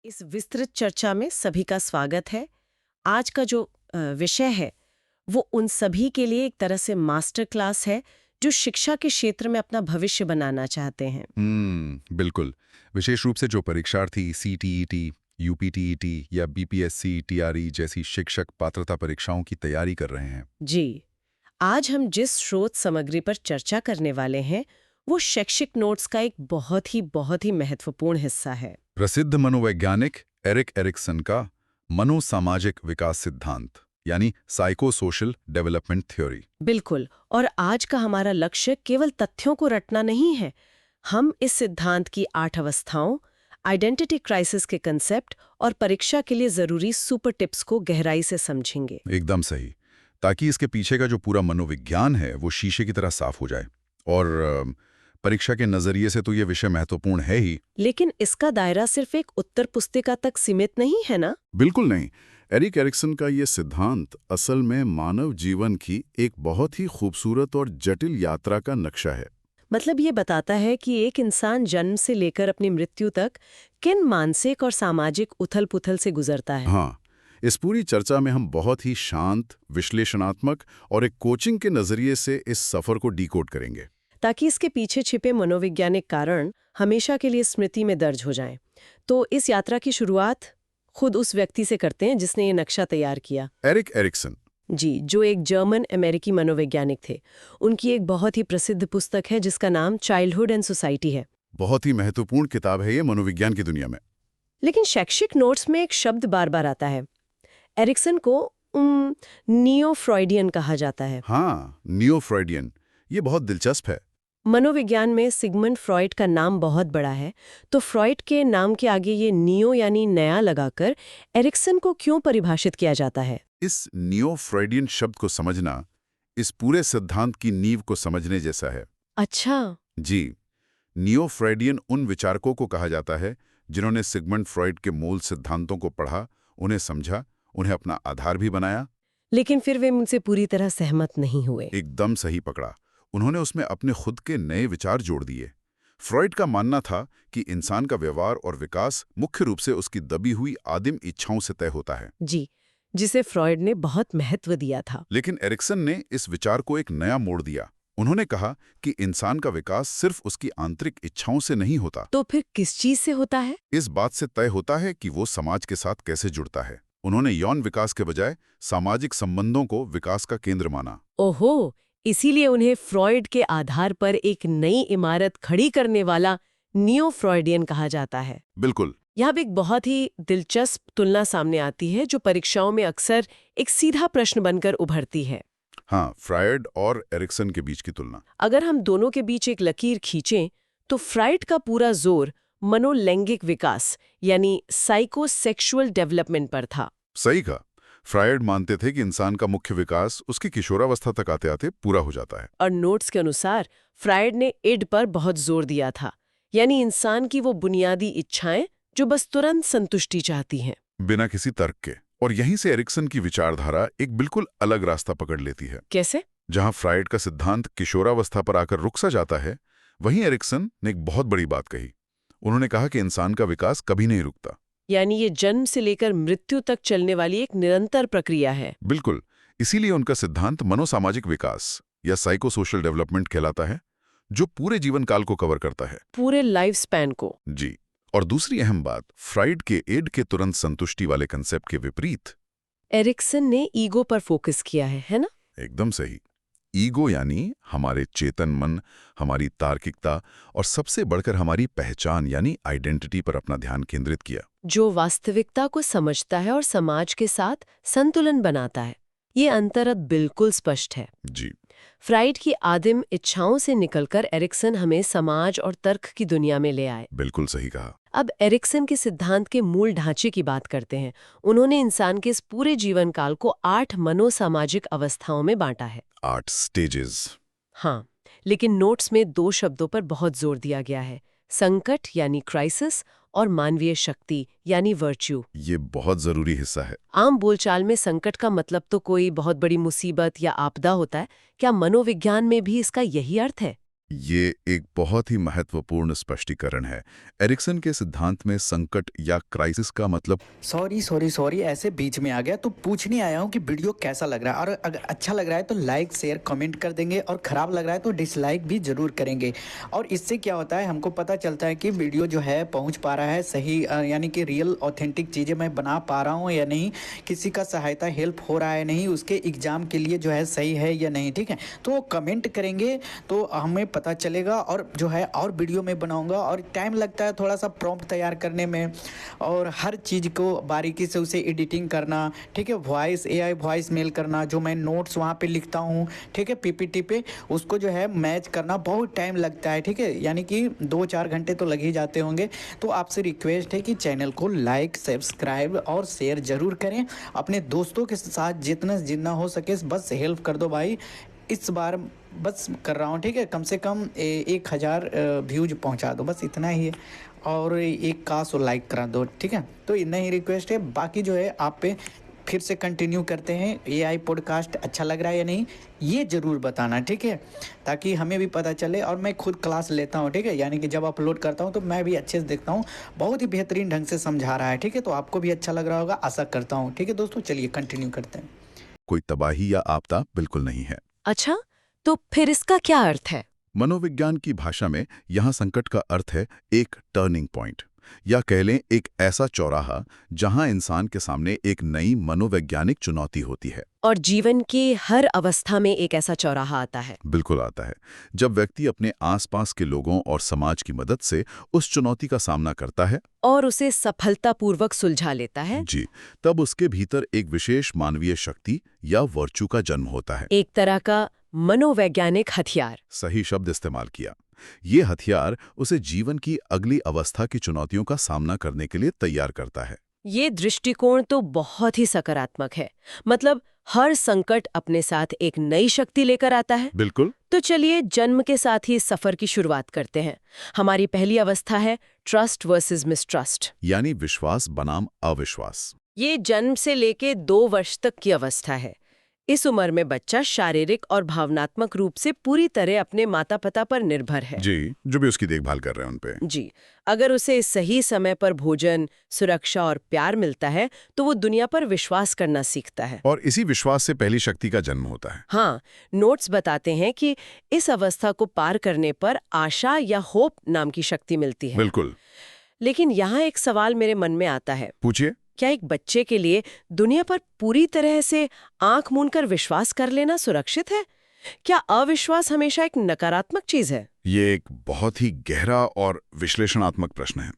इस विस्तृत चर्चा में सभी का स्वागत है। आज का जो विषय है वो उन सभी के लिए एक तरह से मास्टर क्लास है जो शिक्षा के क्षेत्र में अपना भविष्य बनाना चाहते हैं। बिल्कुल। विशेष रूप से जो परीक्षार्थी सीटीईटी, यूपीटीईटी या बीपीएससी, टीआरई जैसी शिक्षक पात्रता परीक्षाओं की तैयारी कर रहे हैं। जी, आज हम जिस स्रोत सामग्री पर चर्चा करने वाले हैं वो शैक्षिक नोट्स का एक बहुत ही महत्वपूर्ण हिस्सा है। प्रसिद्ध मनोवैज्ञानिक एरिक एरिक्सन का मनोसामाजिक विकास सिद्धांत यानी साइको सोशल डेवलपमेंट थ्योरी। बिल्कुल, और आज का हमारा लक्ष्य केवल तथ्यों को रटना नहीं है। हम इस सिद्धांत की 8 अवस्थाओं, आइडेंटिटी क्राइसिस के कंसेप्ट और परीक्षा के लिए जरूरी सुपर टिप्स को गहराई से समझेंगे। एकदम सही, ताकि इसके पीछे का जो पूरा मनोविज्ञान है वो शीशे की तरह साफ हो जाए। और परीक्षा के नजरिए से तो ये विषय महत्वपूर्ण है ही। लेकिन इसका दायरा सिर्फ एक उत्तर पुस्तिका तक सीमित नहीं है ना? बिल्कुल नहीं। एरिक एरिक्सन का ये सिद्धांत असल में मानव जीवन की एक बहुत ही खूबसूरत और जटिल यात्रा का नक्शा है। मतलब ये बताता है कि एक इंसान जन्म से लेकर अपनी मृत्यु तक किन मानसिक और सामाजिक उथल-पुथल से गुजरता है। हाँ, इस पूरी चर्चा में हम बहुत ही शांत, विश्लेषणात्मक और एक कोचिंग के नजरिए से इस सफर को डिकोड करेंगे, ताकि इसके पीछे छिपे मनोवैज्ञानिक कारण हमेशा के लिए स्मृति में दर्ज हो जाएं। तो इस यात्रा की शुरुआत खुद उस व्यक्ति से करते हैं जिसने ये नक्शा तैयार किया। Erik Erikson. जी, जो एक जर्मन अमेरिकी मनोवैज्ञानिक थे। उनकी एक बहुत ही प्रसिद्ध पुस्तक है जिसका नाम चाइल्डहुड एंड सोसाइटी है। बहुत ही महत्वपूर्ण किताब है ये मनोविज्ञान की दुनिया में। लेकिन शैक्षिक नोट्स में एक शब्द बार बार आता है। एरिक्सन को नियो फ्रॉइडियन कहा जाता है। हाँ, नियो फ्रॉइडियन। ये बहुत दिलचस्प है। मनोविज्ञान में सिगमंड फ्रॉइड का नाम बहुत बड़ा है, तो फ्रॉइड के नाम के आगे ये नियो यानी नया लगाकर एरिक्सन को क्यों परिभाषित किया जाता है? इस नियो फ्रॉइडियन शब्द को समझना इस पूरे सिद्धांत की नींव को समझने जैसा है। अच्छा। जी, नियो फ्रॉइडियन उन विचारकों को कहा जाता है जिन्होंने सिगमंड फ्रॉइड के मूल सिद्धांतों को पढ़ा, उन्हें समझा, उन्हें अपना आधार भी बनाया। लेकिन फिर वे मुझसे पूरी तरह सहमत नहीं हुए। एकदम सही पकड़ा। उन्होंने उसमें अपने खुद के नए विचार जोड़ दिए। फ्रॉइड का मानना था कि इंसान का व्यवहार और विकास मुख्य रूप से उसकी दबी हुई आदिम इच्छाओं से तय होता है। जी, जिसे फ्रॉइड ने बहुत महत्व दिया था। लेकिन एरिक्सन ने इस विचार को एक नया मोड़ दिया। उन्होंने कहा कि इंसान का विकास सिर्फ उसकी आंतरिक इच्छाओं से नहीं होता। तो फिर किस चीज से होता है? इस बात से तय होता है कि वो समाज के साथ कैसे जुड़ता है। उन्होंने यौन विकास के बजाय सामाजिक संबंधों को विकास का केंद्र माना। ओहो, इसीलिए उन्हें फ्रॉइड के आधार पर एक नई इमारत खड़ी करने वाला नियो फ्रॉइडियन कहा जाता है। बिल्कुल। यहाँ भी एक बहुत ही दिलचस्प तुलना सामने आती है जो परीक्षाओं में अक्सर एक सीधा प्रश्न बनकर उभरती है। हाँ, फ्रॉइड और एरिक्सन के बीच की तुलना। अगर हम दोनों के बीच एक लकीर खींचें तो फ्रॉइड का पूरा जोर मनोलैंगिक विकास यानी साइकोसेक्सुअल डेवलपमेंट पर था। सही कहा। फ्रॉइड मानते थे कि इंसान का मुख्य विकास उसकी किशोरावस्था तक आते आते पूरा हो जाता है। और नोट्स के अनुसार फ्रॉइड ने इड पर बहुत जोर दिया था, यानी इंसान की वो बुनियादी इच्छाएं जो बस तुरंत संतुष्टि चाहती हैं, बिना किसी तर्क के। और यहीं से एरिक्सन की विचारधारा एक बिल्कुल अलग रास्ता पकड़ लेती है। कैसे? जहां फ्रॉइड का सिद्धांत किशोरावस्था पर आकर रुक सा जाता है, वहीं एरिक्सन ने एक बहुत बड़ी बात कही। उन्होंने कहा कि इंसान का विकास कभी नहीं रुकता, यानी ये जन्म से लेकर मृत्यु तक चलने वाली एक निरंतर प्रक्रिया है। बिल्कुल। इसीलिए उनका सिद्धांत मनोसामाजिक विकास या साइको सोशल डेवलपमेंट कहलाता है, जो पूरे जीवन काल को कवर करता है, पूरे लाइफ स्पैन को। जी। और दूसरी अहम बात, फ्रॉइड के इड के तुरंत संतुष्टि वाले कंसेप्ट के विपरीत एरिक्सन ने ईगो पर फोकस किया है ना? एकदम सही। ईगो यानी हमारे चेतन मन, हमारी तार्किकता और सबसे बढ़कर हमारी पहचान यानी आइडेंटिटी पर अपना ध्यान केंद्रित किया, जो वास्तविकता को समझता है और समाज के साथ संतुलन बनाता है। ये अंतर अब बिल्कुल स्पष्ट है। जी। फ्रॉइड की आदिम इच्छाओं से निकलकर एरिक्सन हमें समाज और तर्क की दुनिया में ले आए। बिल्कुल सही कहा। अब एरिक्सन के सिद्धांत के मूल ढांचे की बात करते हैं। उन्होंने इंसान के इस पूरे जीवन काल को 8 मनोसामाजिक अवस्थाओं में बांटा है। 8 स्टेजेस। हाँ, लेकिन नोट्स में 2 शब्दों पर बहुत जोर दिया गया है, संकट यानी क्राइसिस और मानवीय शक्ति यानी वर्च्यू। ये बहुत जरूरी हिस्सा है। आम बोलचाल में संकट का मतलब तो कोई बहुत बड़ी मुसीबत या आपदा होता है। क्या मनोविज्ञान में भी इसका यही अर्थ है? ये एक बहुत ही महत्वपूर्ण स्पष्टीकरण है। एरिक्सन के सिद्धांत में संकट या क्राइसिस का मतलब सॉरी ऐसे बीच में आ गया तो पूछने आया हूँ कि वीडियो कैसा लग रहा है, और अगर अच्छा लग रहा है तो लाइक शेयर कमेंट कर देंगे, और ख़राब लग रहा है तो डिसलाइक भी ज़रूर करेंगे। और इससे क्या होता है, हमको पता चलता है कि वीडियो जो है पहुँच पा रहा है सही, यानी कि रियल ऑथेंटिक चीज़ें मैं बना पा रहा हूँ या नहीं, किसी का सहायता हेल्प हो रहा है नहीं, उसके एग्ज़ाम के लिए जो है सही है या नहीं। ठीक है, तो कमेंट करेंगे तो हमें पता चलेगा, और जो है और वीडियो में बनाऊंगा। और टाइम लगता है थोड़ा सा प्रॉम्प्ट तैयार करने में, और हर चीज़ को बारीकी से उसे एडिटिंग करना। ठीक है, वॉइस एआई वॉइस मेल करना, जो मैं नोट्स वहाँ पे लिखता हूँ, ठीक है, पीपीटी पे, उसको जो है मैच करना बहुत टाइम लगता है। ठीक है, यानी कि 2-4 घंटे तो लग ही जाते होंगे। तो आपसे रिक्वेस्ट है कि चैनल को लाइक सब्सक्राइब और शेयर ज़रूर करें। अपने दोस्तों के साथ जितना हो सके बस हेल्प कर दो भाई। इस बार बस कर रहा हूँ, ठीक है, कम से कम 1000 व्यूज पहुँचा दो, बस इतना ही है। और एक काश और लाइक करा दो, ठीक है। तो इतना ही रिक्वेस्ट है, बाकी जो है आप पे फिर से कंटिन्यू करते हैं। एआई पॉडकास्ट अच्छा लग रहा है या नहीं, ये ज़रूर बताना, ठीक है, ताकि हमें भी पता चले। और मैं खुद क्लास लेता हूँ, ठीक है, यानी कि जब अपलोड करता हूँ तो मैं भी अच्छे से देखता हूँ, बहुत ही बेहतरीन ढंग से समझा रहा है। ठीक है, तो आपको भी अच्छा लग रहा होगा, आशा करता हूँ। ठीक है दोस्तों, चलिए कंटिन्यू करते हैं। कोई तबाही या आपदा बिल्कुल नहीं है। अच्छा, तो फिर इसका क्या अर्थ है? मनोविज्ञान की भाषा में यहाँ संकट का अर्थ है एक टर्निंग पॉइंट, या कह लें एक ऐसा चौराहा जहाँ इंसान के सामने एक नई मनोवैज्ञानिक चुनौती होती है। और जीवन की हर अवस्था में एक ऐसा चौराहा आता है। बिल्कुल आता है। जब व्यक्ति अपने आसपास के लोगों और समाज की मदद से उस चुनौती का सामना करता है और उसे सफलतापूर्वक सुलझा लेता है। जी, तब उसके भीतर एक विशेष मानवीय शक्ति या वर्चू का जन्म होता है। एक तरह का मनोवैज्ञानिक हथियार। सही शब्द इस्तेमाल किया। ये हथियार उसे जीवन की अगली अवस्था की चुनौतियों का सामना करने के लिए तैयार करता है। ये दृष्टिकोण तो बहुत ही सकारात्मक है। मतलब हर संकट अपने साथ एक नई शक्ति लेकर आता है। बिल्कुल। तो चलिए जन्म के साथ ही सफर की शुरुआत करते हैं। हमारी पहली अवस्था है ट्रस्ट वर्सेस मिसट्रस्ट, यानी विश्वास बनाम अविश्वास। ये जन्म से लेके 2 वर्ष तक की अवस्था है। इस उम्र में बच्चा शारीरिक और भावनात्मक रूप से पूरी तरह अपने माता पिता पर निर्भर है। जी, जो भी उसकी देखभाल कर रहे हैं उन पे। जी, अगर उसे सही समय पर भोजन, सुरक्षा और प्यार मिलता है तो वो दुनिया पर विश्वास करना सीखता है। और इसी विश्वास से पहली शक्ति का जन्म होता है। हाँ, नोट्स बताते हैं कि इस अवस्था को पार करने पर आशा या होप नाम की शक्ति मिलती है। बिल्कुल। लेकिन यहाँ एक सवाल मेरे मन में आता है। पूछिए। क्या एक बच्चे के लिए दुनिया पर पूरी तरह से आंख मूंदकर विश्वास कर लेना सुरक्षित है? क्या अविश्वास हमेशा एक नकारात्मक चीज है? ये एक बहुत ही गहरा और विश्लेषणात्मक प्रश्न है।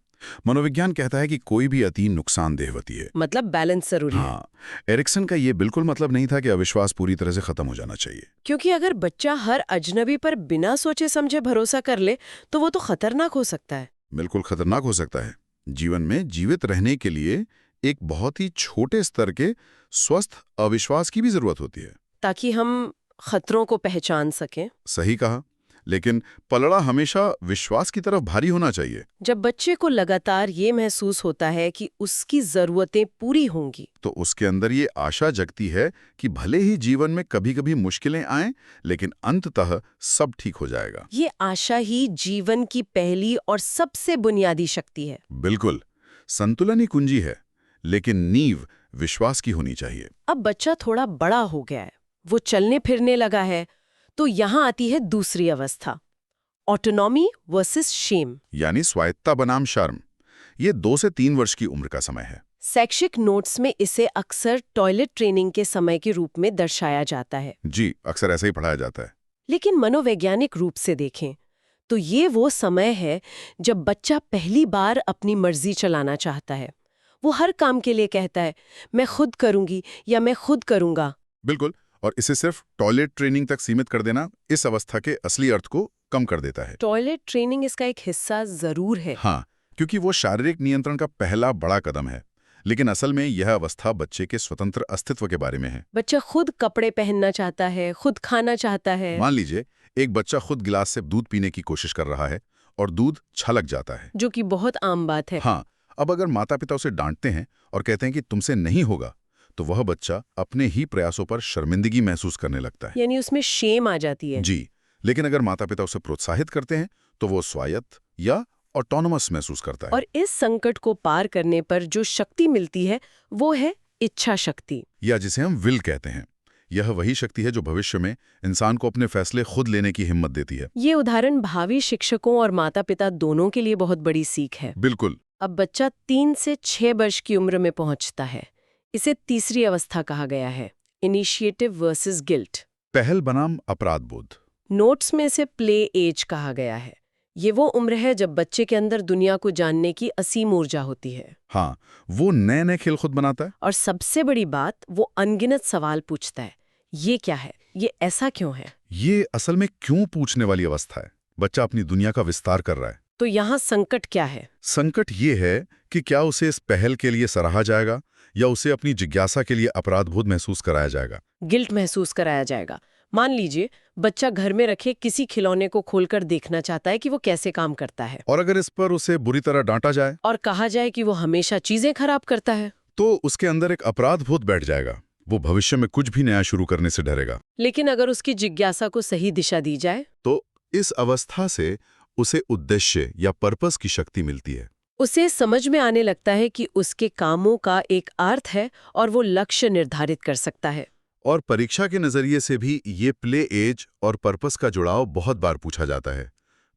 मनोविज्ञान कहता है कि कोई भी अति नुकसानदेह होती है। मतलब बैलेंस जरूरी है। हाँ, एरिक्सन का ये बिल्कुल मतलब नहीं था कि अविश्वास पूरी तरह से खत्म हो जाना चाहिए। क्योंकि अगर बच्चा हर अजनबी पर बिना सोचे समझे भरोसा कर ले तो वो तो खतरनाक हो सकता है। बिल्कुल खतरनाक हो सकता है। जीवन में जीवित रहने के लिए एक बहुत ही छोटे स्तर के स्वस्थ अविश्वास की भी जरूरत होती है, ताकि हम खतरों को पहचान सकें। सही कहा। लेकिन पलड़ा हमेशा विश्वास की तरफ भारी होना चाहिए। जब बच्चे को लगातार ये महसूस होता है कि उसकी जरूरतें पूरी होंगी, तो उसके अंदर ये आशा जगती है कि भले ही जीवन में कभी-कभी मुश्किलें आएं, लेकिन अंततः सब ठीक हो जाएगा। ये आशा ही जीवन की पहली और सबसे बुनियादी शक्ति है। बिल्कुल, संतुलन ही कुंजी है, लेकिन नींव विश्वास की होनी चाहिए। अब बच्चा थोड़ा बड़ा हो गया है, वो चलने फिरने लगा है, तो यहाँ आती है दूसरी अवस्था, ऑटोनॉमी वर्सेस शेम, यानी स्वायत्ता बनाम शर्म। ये 2 से 3 वर्ष की उम्र का समय है। शैक्षिक नोट्स में इसे अक्सर टॉयलेट ट्रेनिंग के समय के रूप में दर्शाया जाता है। जी, अक्सर ऐसा ही पढ़ाया जाता है। लेकिन मनोवैज्ञानिक रूप से देखें तो ये वो समय है जब बच्चा पहली बार अपनी मर्जी चलाना चाहता है। वो हर काम के लिए कहता है, मैं खुद करूंगी या मैं खुद करूंगा। बिल्कुल, और इसे सिर्फ टॉयलेट ट्रेनिंग तक सीमित कर देना इस अवस्था के असली अर्थ को कम कर देता है। टॉयलेट ट्रेनिंग इसका एक हिस्सा जरूर है। हाँ, क्योंकि वो शारीरिक नियंत्रण का पहला बड़ा कदम है, लेकिन असल में यह अवस्था बच्चे के स्वतंत्र अस्तित्व के बारे में है। बच्चा खुद कपड़े पहनना चाहता है, खुद खाना चाहता है। मान लीजिए एक बच्चा खुद गिलास से दूध पीने की कोशिश कर रहा है और दूध छलक जाता है, जो कि बहुत आम बात है। हाँ, अब अगर माता पिता उसे डांटते हैं और कहते हैं कि तुमसे नहीं होगा, तो वह बच्चा अपने ही प्रयासों पर शर्मिंदगी महसूस करने लगता है। यानी उसमें शेम आ जाती है। जी, लेकिन अगर माता पिता उसे प्रोत्साहित करते हैं तो वो स्वायत्त या ऑटोनोमस महसूस करता है। और इस संकट को पार करने पर जो शक्ति मिलती है वो है इच्छा शक्ति। या जिसे हम विल कहते हैं। यह वही शक्ति है जो भविष्य में इंसान को अपने फैसले खुद लेने की हिम्मत देती है। ये उदाहरण भावी शिक्षकों और माता पिता दोनों के लिए बहुत बड़ी सीख है। बिल्कुल। अब बच्चा 3 से 6 वर्ष की उम्र में पहुंचता है। इसे तीसरी अवस्था कहा गया है, इनिशिएटिव वर्सेस गिल्ट। पहल बनाम अपराध बोध। नोट्स में इसे प्ले एज कहा गया है। ये वो उम्र है जब बच्चे के अंदर दुनिया को जानने की असीम ऊर्जा होती है। हाँ, वो नए नए खेल खुद बनाता है। और सबसे बड़ी बात, वो अनगिनत सवाल पूछता है। ये क्या है? ये ऐसा क्यों है? ये असल में क्यों पूछने वाली अवस्था है। बच्चा अपनी दुनिया का विस्तार कर रहा है। तो यहाँ संकट क्या है? संकट ये है कि क्या उसे इस पहल के लिए सराहा जाएगा या उसे अपनी जिज्ञासा के लिए अपराधबोध महसूस कराया जाएगा। गिल्ट महसूस कराया जाएगा। मान लीजिए बच्चा घर में रखे किसी खिलौने को खोलकर देखना चाहता है कि वो कैसे काम करता है, और अगर इस पर उसे बुरी तरह डांटा जाए और कहा जाए कि वो हमेशा चीजें खराब करता है, तो उसके अंदर एक अपराधबोध बैठ जाएगा। वो भविष्य में कुछ भी नया शुरू करने से डरेगा। लेकिन अगर उसकी जिज्ञासा को सही दिशा दी जाए, तो इस अवस्था से उसे उद्देश्य या पर्पस की शक्ति मिलती है। उसे समझ में आने लगता है कि उसके कामों का एक अर्थ है और वो लक्ष्य निर्धारित कर सकता है। और परीक्षा के नजरिए से भी ये प्ले एज और पर्पस का जुड़ाव बहुत बार पूछा जाता है।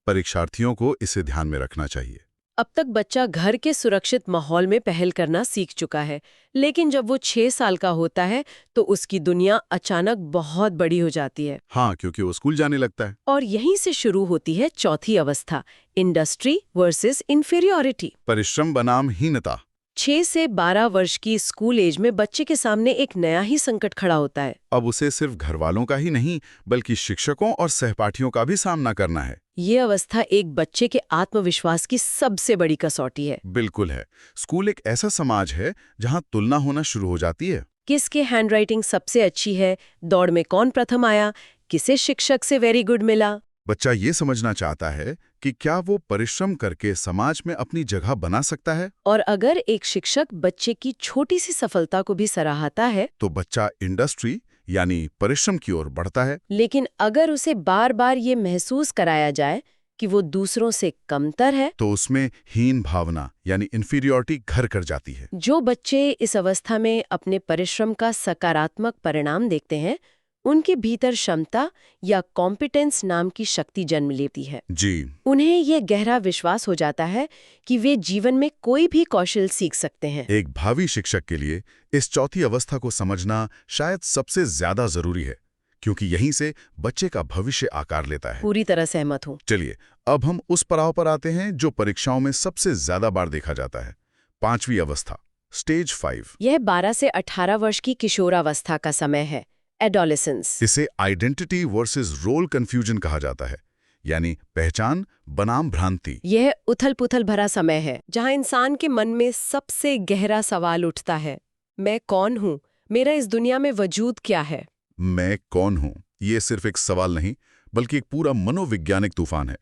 परीक्षार्थियों को इसे ध्यान में रखना चाहिए। अब तक बच्चा घर के सुरक्षित माहौल में पहल करना सीख चुका है, लेकिन जब वो 6 साल का होता है तो उसकी दुनिया अचानक बहुत बड़ी हो जाती है। हाँ, क्योंकि वो स्कूल जाने लगता है। और यहीं से शुरू होती है चौथी अवस्था, इंडस्ट्री वर्सेस इंफीरियॉरिटी। परिश्रम बनाम हीनता। 6 से 12 वर्ष की स्कूल एज में बच्चे के सामने एक नया ही संकट खड़ा होता है। अब उसे सिर्फ घर वालों का ही नहीं बल्कि शिक्षकों और सहपाठियों का भी सामना करना है। ये अवस्था एक बच्चे के आत्मविश्वास की सबसे बड़ी कसौटी है। बिल्कुल है। स्कूल एक ऐसा समाज है जहां तुलना होना शुरू हो जाती है। किसके हैंडराइटिंग सबसे अच्छी है, दौड़ में कौन प्रथम आया, किसे शिक्षक से वेरी गुड मिला। बच्चा ये समझना चाहता है कि क्या वो परिश्रम करके समाज में अपनी जगह बना सकता है। और अगर एक शिक्षक बच्चे की छोटी सी सफलता को भी सराहता है तो बच्चा इंडस्ट्री यानी परिश्रम की ओर बढ़ता है। लेकिन अगर उसे बार बार ये महसूस कराया जाए कि वो दूसरों से कमतर है, तो उसमें हीन भावना यानी इंफीरियॉरिटी घर कर जाती है। जो बच्चे इस अवस्था में अपने परिश्रम का सकारात्मक परिणाम देखते हैं, उनके भीतर क्षमता या कॉम्पिटेंस नाम की शक्ति जन्म लेती है। जी। उन्हें यह गहरा विश्वास हो जाता है कि वे जीवन में कोई भी कौशल सीख सकते हैं। एक भावी शिक्षक के लिए इस चौथी अवस्था को समझना शायद सबसे ज्यादा जरूरी है, क्योंकि यहीं से बच्चे का भविष्य आकार लेता है। पूरी तरह सहमत हूँ। चलिए अब हम उस पड़ाव पर आते हैं जो परीक्षाओं में सबसे ज्यादा बार देखा जाता है, 5वीं अवस्था, स्टेज 5। यह 12 से 18 वर्ष की किशोरावस्था का समय है, एडोलेसेंस। इसे आइडेंटिटी वर्सेस रोल कंफ्यूजन कहा जाता है, यानी पहचान बनाम भ्रांति। यह उथल-पुथल भरा समय है जहां इंसान के मन में सबसे गहरा सवाल उठता है, मैं कौन हूँ? मेरा इस दुनिया में वजूद क्या है? मैं कौन हूँ? ये सिर्फ एक सवाल नहीं बल्कि एक पूरा मनोवैज्ञानिक तूफान है।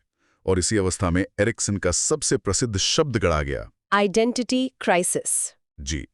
और इसी अवस्था में एरिक्सन का सबसे प्रसिद्ध शब्द गढ़ा गया, आइडेंटिटी क्राइसिस। जी,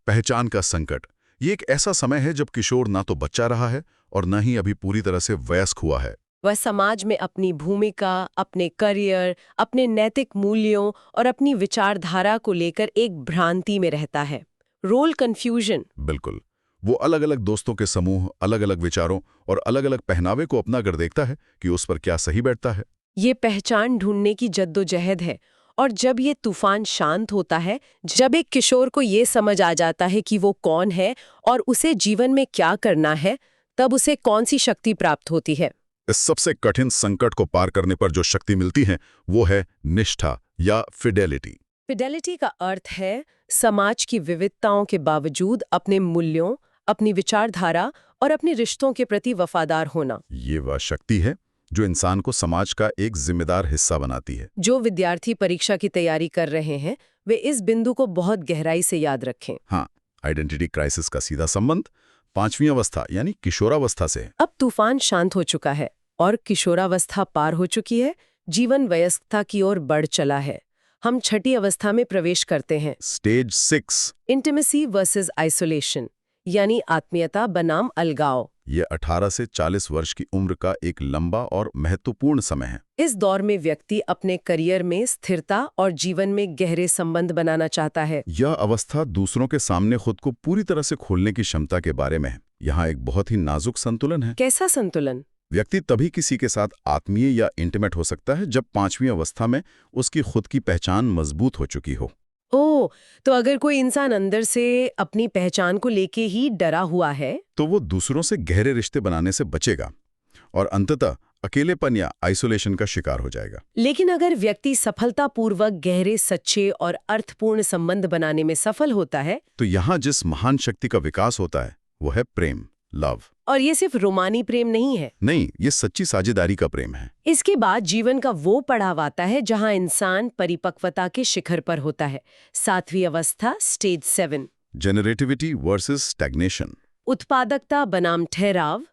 पहचान का संकट। ये एक ऐसा समय है जब किशोर ना तो बच्चा रहा है और न ही अभी पूरी तरह से वयस्क हुआ है। वह समाज में अपनी भूमिका, अपने करियर, अपने नैतिक मूल्यों और अपनी विचारधारा को लेकर एक भ्रांति में रहता है। Role confusion. बिल्कुल। वो अलग अलग दोस्तों के समूह, अलग अलग विचारों और अलग अलग पहनावे को अपना कर देखता है कि उस पर क्या सही बैठता है। ये पहचान ढूंढने की जद्दोजहद है। और जब ये तूफान शांत होता है, जब एक किशोर को ये समझ आ जाता है कि वो कौन है और उसे जीवन में क्या करना है, तब उसे कौन सी शक्ति प्राप्त होती है? इस सबसे कठिन संकट को पार करने पर जो शक्ति मिलती है वो है निष्ठा या फिडेलिटी। फिडेलिटी का अर्थ है समाज की विविधताओं के बावजूद अपने मूल्यों, अपनी विचारधारा और अपने रिश्तों के प्रति वफादार होना। ये वह शक्ति है जो इंसान को समाज का एक जिम्मेदार हिस्सा बनाती है। जो विद्यार्थी परीक्षा की तैयारी कर रहे हैं, वे इस बिंदु को बहुत गहराई से याद रखें। हाँ, आइडेंटिटी क्राइसिस का सीधा संबंध 5वीं अवस्था यानी किशोरावस्था से है। अब तूफान शांत हो चुका है और किशोरावस्था पार हो चुकी है, जीवन वयस्कता की ओर बढ़ चला है। हम छठी अवस्था में प्रवेश करते हैं, स्टेज 6। Intimacy versus isolation. यानी आत्मीयता बनाम अलगाव। ये 18 से 40 वर्ष की उम्र का एक लंबा और महत्वपूर्ण समय है। इस दौर में व्यक्ति अपने करियर में स्थिरता और जीवन में गहरे संबंध बनाना चाहता है। यह अवस्था दूसरों के सामने खुद को पूरी तरह से खोलने की क्षमता के बारे में है। यहाँ एक बहुत ही नाजुक संतुलन है। कैसा संतुलन? व्यक्ति तभी किसी के साथ आत्मीय या इंटीमेट हो सकता है जब 5वीं अवस्था में उसकी खुद की पहचान मजबूत हो चुकी हो। ओह, तो अगर कोई इंसान अंदर से अपनी पहचान को लेके ही डरा हुआ है, तो वो दूसरों से गहरे रिश्ते बनाने से बचेगा और अंततः अकेलेपन या आइसोलेशन का शिकार हो जाएगा। लेकिन अगर व्यक्ति सफलतापूर्वक गहरे, सच्चे और अर्थपूर्ण संबंध बनाने में सफल होता है, तो यहाँ जिस महान शक्ति का विकास होता है वो है प्रेम, लव। और ये सिर्फ रोमानी प्रेम नहीं है। नहीं, ये सच्ची साझेदारी का प्रेम है। इसके बाद जीवन का वो पड़ाव आता है जहां इंसान परिपक्वता के शिखर पर होता है। 7वीं अवस्था, स्टेज 7। जेनरेटिविटी versus stagnation. उत्पादकता बनाम ठहराव।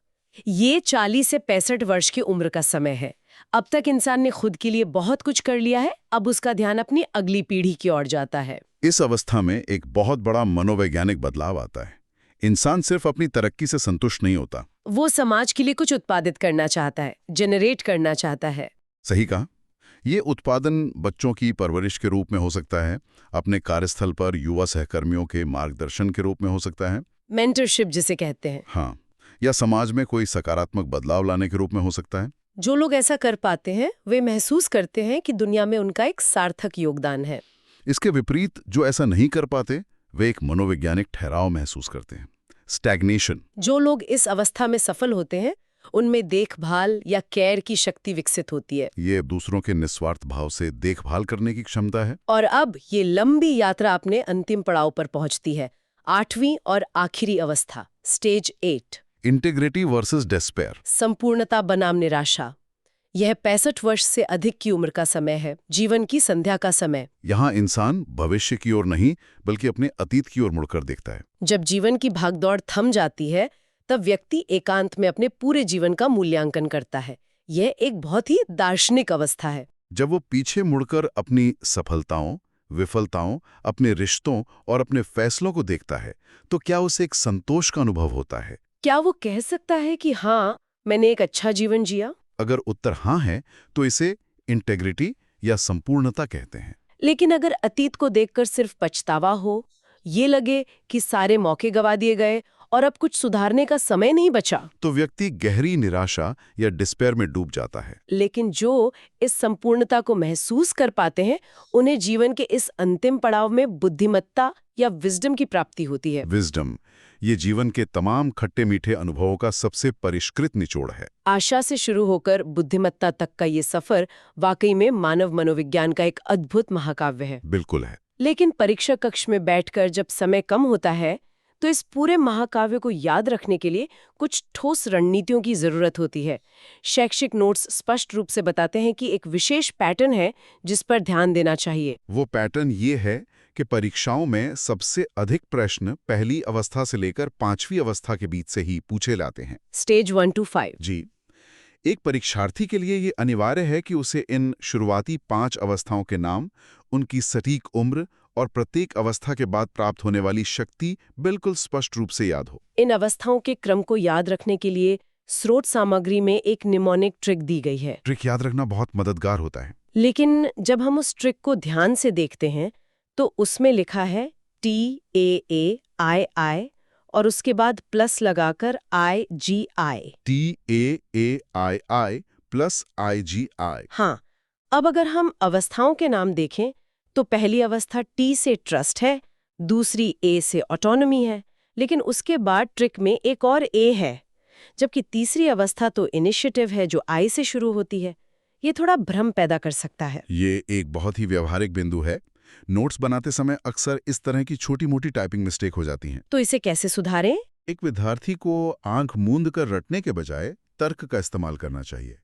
ये 40 से 65 वर्ष की उम्र का समय है। अब तक इंसान ने खुद के लिए बहुत कुछ कर लिया है, अब उसका ध्यान अपनी अगली पीढ़ी की ओर जाता है। इस अवस्था में एक बहुत बड़ा मनोवैज्ञानिक बदलाव आता है। इंसान सिर्फ अपनी तरक्की से संतुष्ट नहीं होता, वो समाज के लिए कुछ उत्पादित करना चाहता है, जनरेट करना चाहता है। सही कहा। ये उत्पादन बच्चों की परवरिश के रूप में हो सकता है, अपने कार्यस्थल पर युवा सहकर्मियों के मार्गदर्शन के रूप में हो सकता है, मेंटरशिप जिसे कहते हैं। हाँ, या समाज में कोई सकारात्मक बदलाव लाने के रूप में हो सकता है। जो लोग ऐसा कर पाते हैं वे महसूस करते हैं कि दुनिया में उनका एक सार्थक योगदान है। इसके विपरीत जो ऐसा नहीं कर पाते वे एक मनोवैज्ञानिक ठहराव महसूस करते हैं, स्टैग्नेशन। जो लोग इस अवस्था में सफल होते हैं उनमें देखभाल या केयर की शक्ति विकसित होती है। ये दूसरों के निस्वार्थ भाव से देखभाल करने की क्षमता है। और अब ये लंबी यात्रा अपने अंतिम पड़ाव पर पहुंचती है। 8वीं और आखिरी अवस्था, स्टेज 8। Integrity versus despair. संपूर्णता बनाम निराशा। यह 65 वर्ष से अधिक की उम्र का समय है, जीवन की संध्या का समय। यहाँ इंसान भविष्य की ओर नहीं बल्कि अपने अतीत की ओर मुड़कर देखता है। जब जीवन की भागदौड़ थम जाती है तब व्यक्ति एकांत में अपने पूरे जीवन का मूल्यांकन करता है। यह एक बहुत ही दार्शनिक अवस्था है। जब वो पीछे मुड़कर अपनी सफलताओं, विफलताओं, अपने रिश्तों और अपने फैसलों को देखता है तो क्या उसे एक संतोष का अनुभव होता है? क्या वो कह सकता है कि हाँ, मैंने एक अच्छा जीवन जिया? अगर उत्तर हाँ है तो इसे इंटेग्रिटी या संपूर्णता कहते हैं। लेकिन अगर अतीत को देखकर सिर्फ पछतावा हो, ये लगे कि सारे मौके गवा दिए गए और अब कुछ सुधारने का समय नहीं बचा, तो व्यक्ति गहरी निराशा या डिस्पेयर में डूब जाता है। लेकिन जो इस संपूर्णता को महसूस कर पाते हैं उन्हें जीवन के इस अंतिम पड़ाव में बुद्धिमत्ता या विजडम की प्राप्ति होती है। विजडम, ये जीवन के तमाम खट्टे मीठे अनुभवों का सबसे परिष्कृत निचोड़ है। आशा से शुरू होकर बुद्धिमत्ता तक का ये सफर वाकई में मानव मनोविज्ञान का एक अद्भुत महाकाव्य है। बिल्कुल है। लेकिन परीक्षा कक्ष में बैठकर जब समय कम होता है तो इस पूरे महाकाव्य को याद रखने के लिए कुछ ठोस रणनीतियों की जरूरत होती है। शैक्षिक नोट्स स्पष्ट रूप से बताते हैं कि एक विशेष पैटर्न है जिस पर ध्यान देना चाहिए। वो पैटर्न ये है कि परीक्षाओं में सबसे अधिक प्रश्न पहली अवस्था से लेकर 5वीं अवस्था के बीच से ही पूछे जाते हैं। Stage 1 to 5। जी, एक परीक्षार्थी के लिए ये अनिवार्य है कि उसे इन शुरुआती 5 अवस्थाओं के नाम, उनकी सटीक उम्र और प्रत्येक अवस्था के बाद प्राप्त होने वाली शक्ति बिल्कुल स्पष्ट रूप से याद हो। इन अवस्थाओं के क्रम को याद रखने के लिए स्रोत सामग्री में एक निमोनिक ट्रिक दी गई है। ट्रिक याद रखना बहुत मददगार होता है। लेकिन जब हम उस ट्रिक को ध्यान से देखते हैं तो उसमें लिखा है TAAII और उसके बाद प्लस लगाकर IGI। TAAII plus IGI। हाँ, अब अगर हम अवस्थाओं के नाम देखें तो पहली अवस्था T से ट्रस्ट है, दूसरी A से ऑटोनॉमी है, लेकिन उसके बाद ट्रिक में एक और A है, जबकि तीसरी अवस्था तो इनिशिएटिव है जो I से शुरू होती है। ये थोड़ा भ्रम पैदा कर सकता है। ये एक बहुत ही व्यवहारिक बिंदु है। नोट्स बनाते समय अक्सर इस तरह की छोटी-मोटी टाइपिंग मिस्टेक हो जाती हैं। तो इसे कैसे सुधारें? एक विद्यार्थी को आंख मूंद कर रटने के बजाय तर्क का इस्तेमाल करना चाहिए।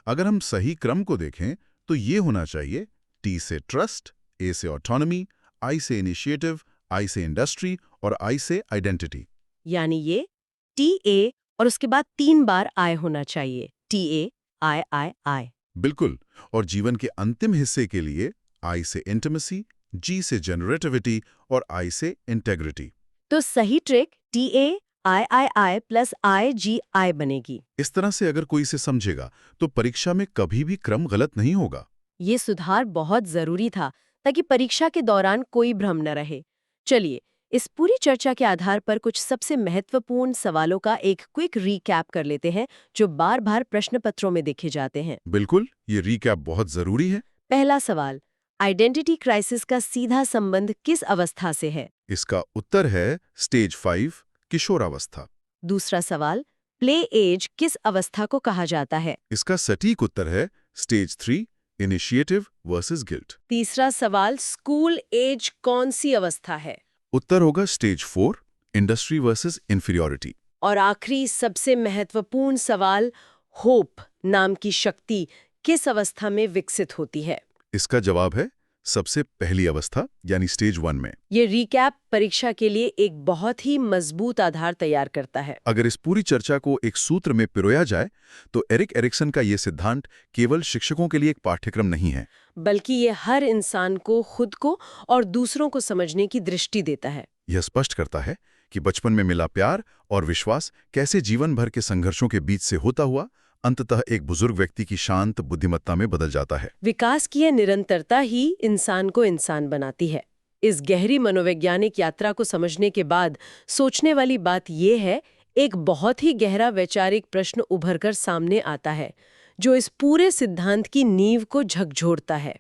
अगर हम सही क्रम को देखें तो ये होना चाहिए T से ट्रस्ट, A से ऑटोनॉमी, I से इनिशिएटिव, I से इंडस्ट्री और I से आइडेंटिटी। यानी ये TA और उसके बाद 3 बार I होना चाहिए। TAIII। बिल्कुल। और जीवन के अंतिम हिस्से के लिए I से इंटिमेसी, G से जनरेटिविटी और I से इंटेग्रिटी। तो सही ट्रिक TAIII प्लस IGI बनेगी। इस तरह से अगर कोई इसे समझेगा तो परीक्षा में कभी भी क्रम गलत नहीं होगा। ये सुधार बहुत जरूरी था ताकि परीक्षा के दौरान कोई भ्रम न रहे। चलिए, इस पूरी चर्चा के आधार पर कुछ सबसे महत्वपूर्ण सवालों का एक क्विक रीकैप कर लेते हैं जो बार बार प्रश्न पत्रों में देखे जाते हैं। बिल्कुल, ये रीकैप बहुत जरूरी है। पहला सवाल, आइडेंटिटी क्राइसिस का सीधा संबंध किस अवस्था से है? इसका उत्तर है स्टेज 5 किशोरावस्था। दूसरा सवाल, प्ले एज किस अवस्था को कहा जाता है? इसका सटीक उत्तर है स्टेज 3 इनिशिएटिव वर्सेस गिल्ट। तीसरा सवाल, स्कूल एज कौन सी अवस्था है? उत्तर होगा स्टेज 4 इंडस्ट्री वर्सेस इंफीरियरिटी। और आखिरी सबसे महत्वपूर्ण सवाल, होप नाम की शक्ति किस अवस्था में विकसित होती है? इसका जवाब है सबसे पहली अवस्था यानी स्टेज 1 में। ये रिकैप परीक्षा के लिए एक बहुत ही मजबूत आधार तैयार करता है। अगर इस पूरी चर्चा को एक सूत्र में पिरोया जाए तो एरिक एरिक्सन का ये सिद्धांत केवल शिक्षकों के लिए एक पाठ्यक्रम नहीं है, बल्कि ये हर इंसान को खुद को और दूसरों को समझने की दृष्टि देता है। यह स्पष्ट करता है कि बचपन में मिला प्यार और विश्वास कैसे जीवन भर के संघर्षों के बीच से होता हुआ अंततः एक बुजुर्ग व्यक्ति की शांत बुद्धिमत्ता में बदल जाता है। विकास की यह निरंतरता ही इंसान को इंसान बनाती है। इस गहरी मनोवैज्ञानिक यात्रा को समझने के बाद सोचने वाली बात यह है, एक बहुत ही गहरा वैचारिक प्रश्न उभरकर सामने आता है जो इस पूरे सिद्धांत की नींव को झकझोरता है।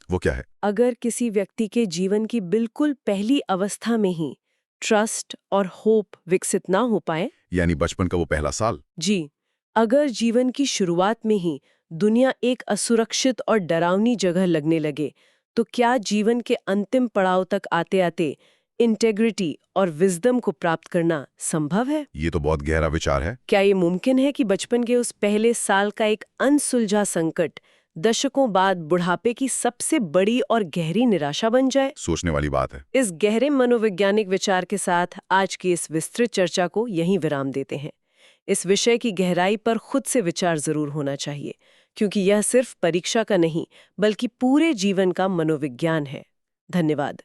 वो क्या है? अगर किसी व्यक्ति के जीवन की बिल्कुल पहली अवस्था में ही ट्रस्ट और होप विकसित ना हो पाए, यानी बचपन का वो पहला साल, जी, अगर जीवन की शुरुआत में ही दुनिया एक असुरक्षित और डरावनी जगह लगने लगे, तो क्या जीवन के अंतिम पड़ाव तक आते आते इंटेग्रिटी और विजडम को प्राप्त करना संभव है? ये तो बहुत गहरा विचार है। क्या ये मुमकिन है कि बचपन के उस पहले साल का एक अनसुलझा संकट दशकों बाद बुढ़ापे की सबसे बड़ी और गहरी निराशा बन जाए? सोचने वाली बात है। इस गहरे मनोवैज्ञानिक विचार के साथ आज की इस विस्तृत चर्चा को यहीं विराम देते हैं। इस विषय की गहराई पर खुद से विचार जरूर होना चाहिए, क्योंकि यह सिर्फ परीक्षा का नहीं बल्कि पूरे जीवन का मनोविज्ञान है। धन्यवाद।